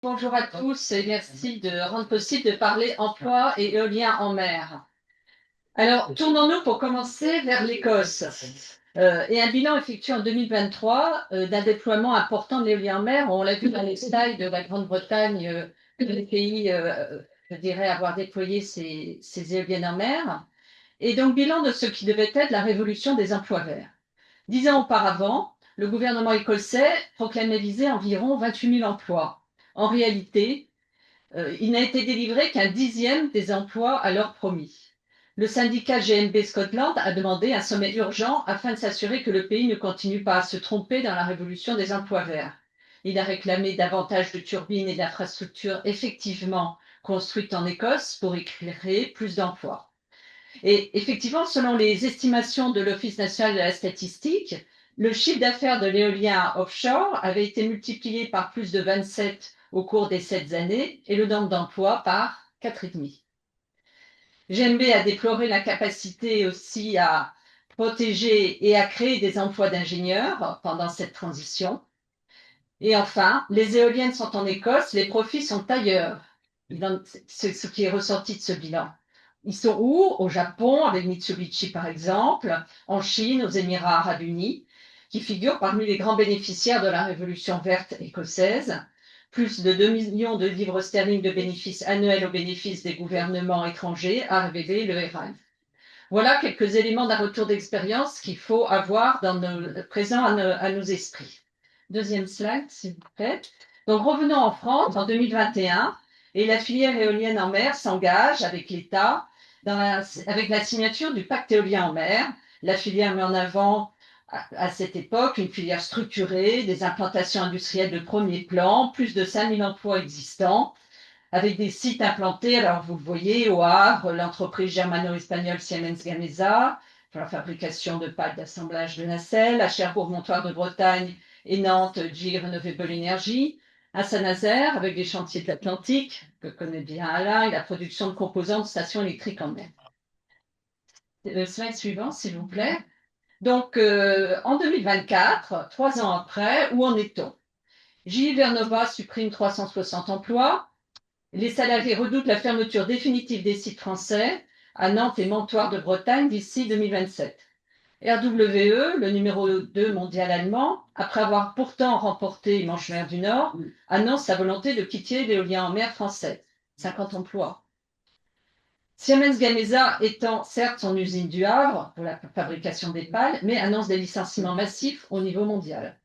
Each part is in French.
Bonjour à tous et merci de rendre possible de parler emploi et éolien en mer. Alors, tournons-nous pour commencer vers l'Écosse. Et un bilan effectué en 2023 d'un déploiement important de l'éolien en mer. On l'a vu dans les slides de la Grande-Bretagne, que les pays, je dirais, avoir déployé ces éoliennes en mer. Et donc, bilan de ce qui devait être la révolution des emplois verts. 10 ans auparavant, le gouvernement écossais proclamait viser environ 28 000 emplois. En réalité, il n'a été délivré qu'un dixième des emplois alors promis. Le syndicat GMB Scotland a demandé un sommet urgent afin de s'assurer que le pays ne continue pas à se tromper dans la révolution des emplois verts. Il a réclamé davantage de turbines et d'infrastructures effectivement construites en Écosse pour y créer plus d'emplois. Et effectivement, selon les estimations de l'Office national de la statistique, le chiffre d'affaires de l'éolien offshore avait été multiplié par plus de 27 au cours des 7 années et le nombre d'emplois par 4,5. GMB a déploré l'incapacité aussi à protéger et à créer des emplois d'ingénieurs pendant cette transition. Et enfin, les éoliennes sont en Écosse, les profits sont ailleurs. C'est ce qui est ressorti de ce bilan. Ils sont où? Au Japon, avec Mitsubishi par exemple, en Chine, aux Émirats arabes unis, qui figurent parmi les grands bénéficiaires de la révolution verte écossaise. Plus de 2 millions de livres sterling de bénéfices annuels au bénéfice des gouvernements étrangers, a révélé le Herald. Voilà quelques éléments d'un retour d'expérience qu'il faut avoir présents à nos esprits. Deuxième slide, s'il vous plaît. Donc revenons en France en 2021 et la filière éolienne en mer s'engage avec l'État avec la signature du pacte éolien en mer. La filière met en avant à cette époque une filière structurée, des implantations industrielles de premier plan, plus de 5 000 emplois existants, avec des sites implantés, alors vous le voyez, au Havre, l'entreprise germano-espagnole Siemens Gamesa, pour la fabrication de pales d'assemblage de nacelles, à Cherbourg, Montoire de Bretagne et Nantes, GE Renewable Energy, à Saint-Nazaire, avec les chantiers de l'Atlantique, que connaît bien Alain, et la production de composants de stations électriques en mer. Le slide suivant, s'il vous plaît. Donc, en 2024, 3 ans après, où en est-on? GE Vernova supprime 360 emplois. Les salariés redoutent la fermeture définitive des sites français à Nantes et Montoire de Bretagne d'ici 2027. RWE, le numéro 2 mondial allemand, après avoir pourtant remporté Manche-Mer du Nord, annonce sa volonté de quitter l'éolien en mer français. 50 emplois. Siemens Gamesa étend certes son usine du Havre pour la fabrication des pales, mais annonce des licenciements massifs au niveau mondial.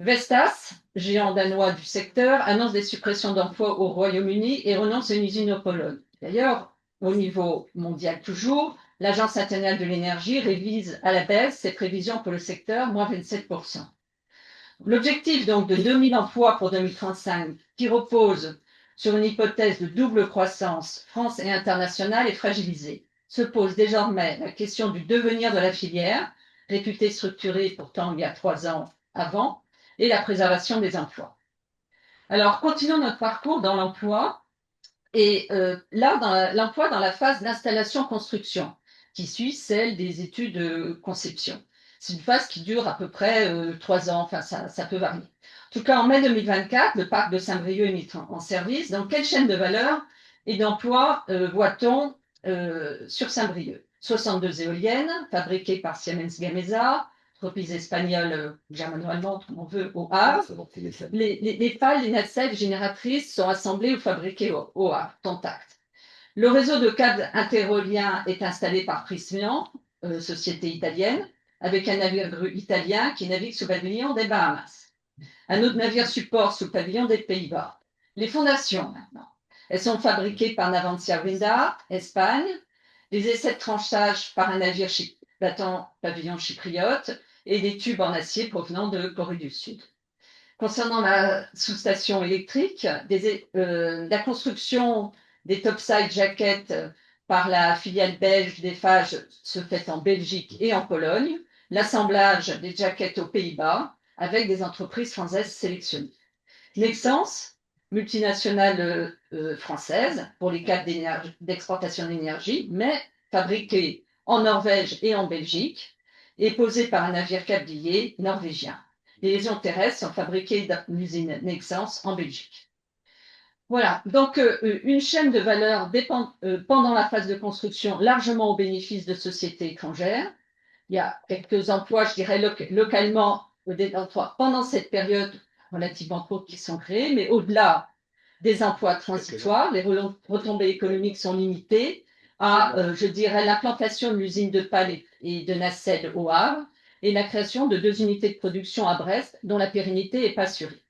Vestas, géant danois du secteur, annonce des suppressions d'emplois au Royaume-Uni et renonce à une usine en Pologne. D'ailleurs, au niveau mondial toujours, l'Agence internationale de l'énergie révise à la baisse ses prévisions pour le secteur, moins 27%. L'objectif donc de 2000 emplois pour 2035, qui repose sur une hypothèse de double croissance France et internationale, est fragilisé. Se pose désormais la question du devenir de la filière, réputée structurée pourtant il y a 3 ans avant, et la préservation des emplois. Alors, continuons notre parcours dans l'emploi. Et là, dans l'emploi dans la phase d'installation-construction, qui suit celle des études de conception. C'est une phase qui dure à peu près 3 ans, enfin ça peut varier. En tout cas, en mai 2024, le parc de Saint-Brieuc est mis en service. Donc, quelle chaîne de valeur et d'emploi voit-on sur Saint-Brieuc? 62 éoliennes fabriquées par Siemens Gamesa, entreprise espagnole, germano-allemande, comme on veut, au Havre. Les pales, les nacelles génératrices sont assemblées ou fabriquées au Havre, contact. Le réseau de câbles interéoliens est installé par Prysmian, société italienne, avec un navire italien qui navigue sous pavillon des Bahamas. Un autre navire support sous pavillon des Pays-Bas. Les fondations, maintenant. Elles sont fabriquées par Navantia Winda, Espagne. Les essais de tranchage par un navire battant pavillon chypriote et des tubes en acier provenant de Corée du Sud. Concernant la sous-station électrique, la construction des topside jackets par la filiale belge d'Eiffage se fait en Belgique et en Pologne. L'assemblage des jackets aux Pays-Bas avec des entreprises françaises sélectionnées. Nexans, multinationale française pour les câbles d'exportation d'énergie, mais fabriquée en Norvège et en Belgique, et posée par un navire câblier norvégien. Les liaisons terrestres sont fabriquées dans l'usine Nexans en Belgique. Voilà, donc une chaîne de valeur dépend, pendant la phase de construction largement au bénéfice de sociétés étrangères. Il y a quelques emplois, je dirais localement, des emplois pendant cette période relativement courte qui sont créés, mais au-delà des emplois transitoires, les retombées économiques sont limitées à, je dirais, l'implantation de l'usine de pales et de nacelles au Havre et la création de 2 unités de production à Brest dont la pérennité n'est pas assurée.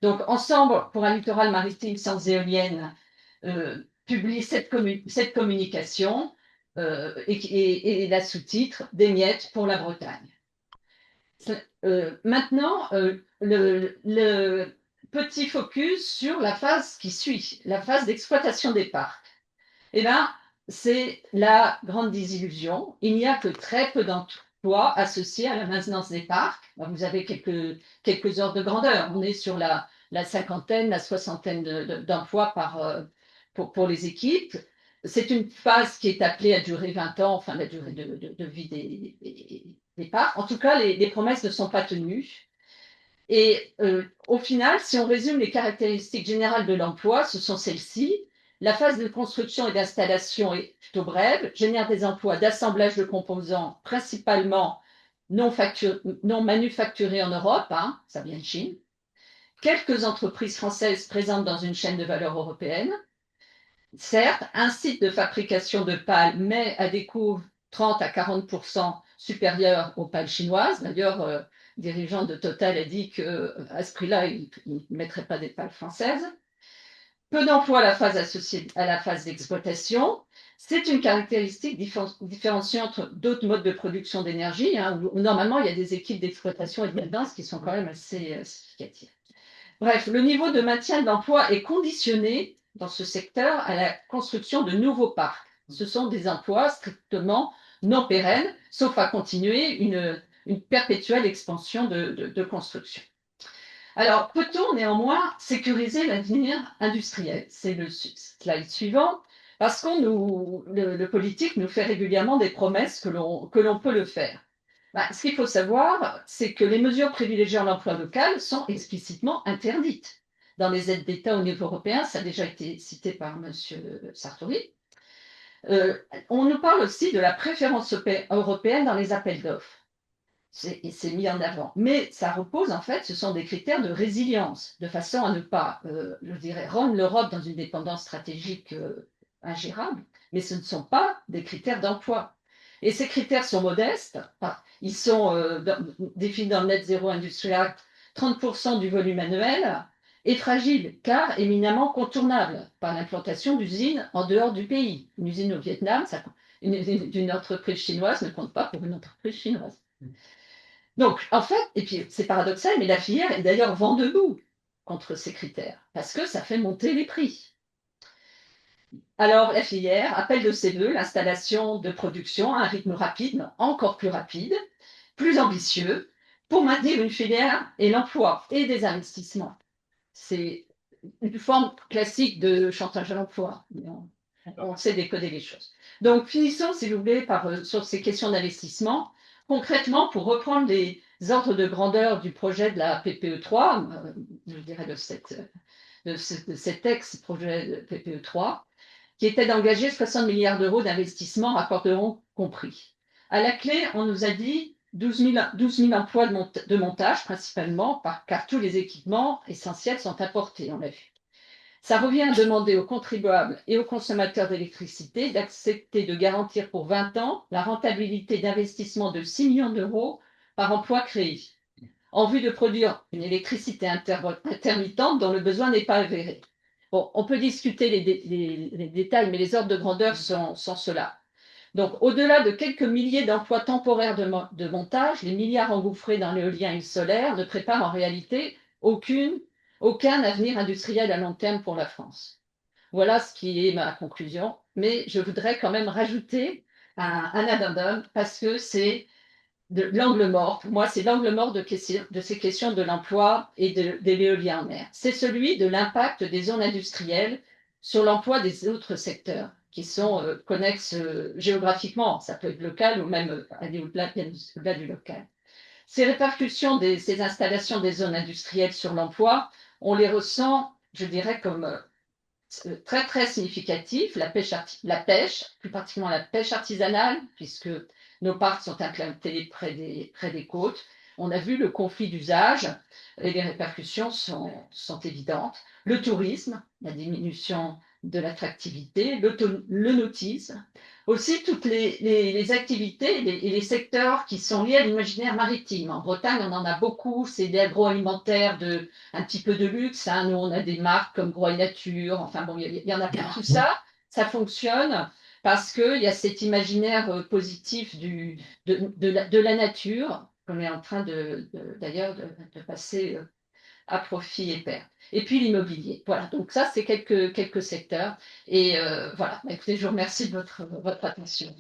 Donc, Ensemble pour un littoral maritime sans éolienne publie cette communication et la sous-titre Des miettes pour la Bretagne. Maintenant, le petit focus sur la phase qui suit, la phase d'exploitation des parcs. Eh bien, c'est la grande désillusion. Il n'y a que très peu d'emplois associés à la maintenance des parcs. Vous avez quelques ordres de grandeur. On est sur la cinquantaine, la soixantaine d'emplois pour les équipes. C'est une phase qui est appelée à durer 20 ans, enfin la durée de vie des parcs. En tout cas, les promesses ne sont pas tenues. Et au final, si on résume les caractéristiques générales de l'emploi, ce sont celles-ci. La phase de construction et d'installation est plutôt brève, génère des emplois d'assemblage de composants principalement non manufacturés en Europe, hein, ça vient de Chine. Quelques entreprises françaises présentes dans une chaîne de valeur européenne. Certes, un site de fabrication de pales, mais à des coûts 30 à 40% supérieurs aux pales chinoises. D'ailleurs, le dirigeant de Total a dit qu'à ce prix-là, il ne mettrait pas des pales françaises. Peu d'emplois à la phase associée à la phase d'exploitation. C'est une caractéristique différenciée entre d'autres modes de production d'énergie, hein, où normalement il y a des équipes d'exploitation et de maintenance qui sont quand même assez significatives. Bref, le niveau de maintien de l'emploi est conditionné dans ce secteur à la construction de nouveaux parcs. Ce sont des emplois strictement non pérennes, sauf à continuer une perpétuelle expansion de construction. Alors, peut-on néanmoins sécuriser l'avenir industriel? C'est le slide suivant, parce le politique nous fait régulièrement des promesses que l'on peut le faire. Ce qu'il faut savoir, c'est que les mesures privilégiant l'emploi local sont explicitement interdites. Dans les aides d'État au niveau européen, ça a déjà été cité par M. Sartori. On nous parle aussi de la préférence européenne dans les appels d'offres. C'est mis en avant. Mais ça repose, en fait, ce sont des critères de résilience, de façon à ne pas, je dirais, rendre l'Europe dans une dépendance stratégique ingérable, mais ce ne sont pas des critères d'emploi. Et ces critères sont modestes. Ils sont définis dans le Net Zero Industry Act, 30% du volume annuel, et fragiles, car éminemment contournables par l'implantation d'usines en dehors du pays. Une usine au Vietnam, une usine d'une entreprise chinoise ne compte pas pour une entreprise chinoise. Donc, en fait, et puis c'est paradoxal, mais la filière est d'ailleurs vent debout contre ces critères, parce que ça fait monter les prix. Alors, la filière appelle de ses voeux l'installation de production à un rythme rapide, encore plus ambitieux, pour maintenir une filière et l'emploi et des investissements. C'est une forme classique de chantage à l'emploi. On sait décoder les choses. Donc, finissons, si vous voulez, sur ces questions d'investissement. Concrètement, pour reprendre les ordres de grandeur du projet de la PPE3, je dirais de cet ex-projet de PPE3, qui était d'engager 60 milliards d'euros d'investissement, raccorderont compris. À la clé, on nous a dit 12 000 emplois de montage, principalement, car tous les équipements essentiels sont importés, on l'a vu. Ça revient à demander aux contribuables et aux consommateurs d'électricité d'accepter de garantir pour 20 ans la rentabilité d'investissement de 6 millions d'euros par emploi créé, en vue de produire une électricité intermittente dont le besoin n'est pas avéré. Bon, on peut discuter les détails, mais les ordres de grandeur sont ceux-là. Donc, au-delà de quelques milliers d'emplois temporaires de montage, les milliards engouffrés dans l'éolien et le solaire ne préparent en réalité aucun avenir industriel à long terme pour la France. Voilà ce qui est ma conclusion, mais je voudrais quand même rajouter un addendum parce que c'est l'angle mort. Pour moi, c'est l'angle mort de ces questions de l'emploi et de l'éolien en mer. C'est celui de l'impact des zones industrielles sur l'emploi des autres secteurs qui sont connexes géographiquement. Ça peut être local ou même aller au-delà du local. Ces répercussions ces installations des zones industrielles sur l'emploi, on les ressent, je dirais, comme très très significatifs, la pêche, plus particulièrement la pêche artisanale, puisque nos parcs sont implantés près des côtes. On a vu le conflit d'usage et les répercussions sont évidentes. Le tourisme, la diminution de l'attractivité, le nautisme, aussi toutes les activités et les secteurs qui sont liés à l'imaginaire maritime. En Bretagne, on en a beaucoup, c'est l'agroalimentaire un petit peu de luxe. Hein. Nous, on a des marques comme Groix Nature, enfin bon, il y en a plein. Tout ça, ça fonctionne parce qu'il y a cet imaginaire positif de la nature qu'on est en train d'ailleurs de passer à profit et perte. Et puis l'immobilier. Voilà, donc ça, c'est quelques secteurs. Et voilà, écoutez, je vous remercie de votre attention.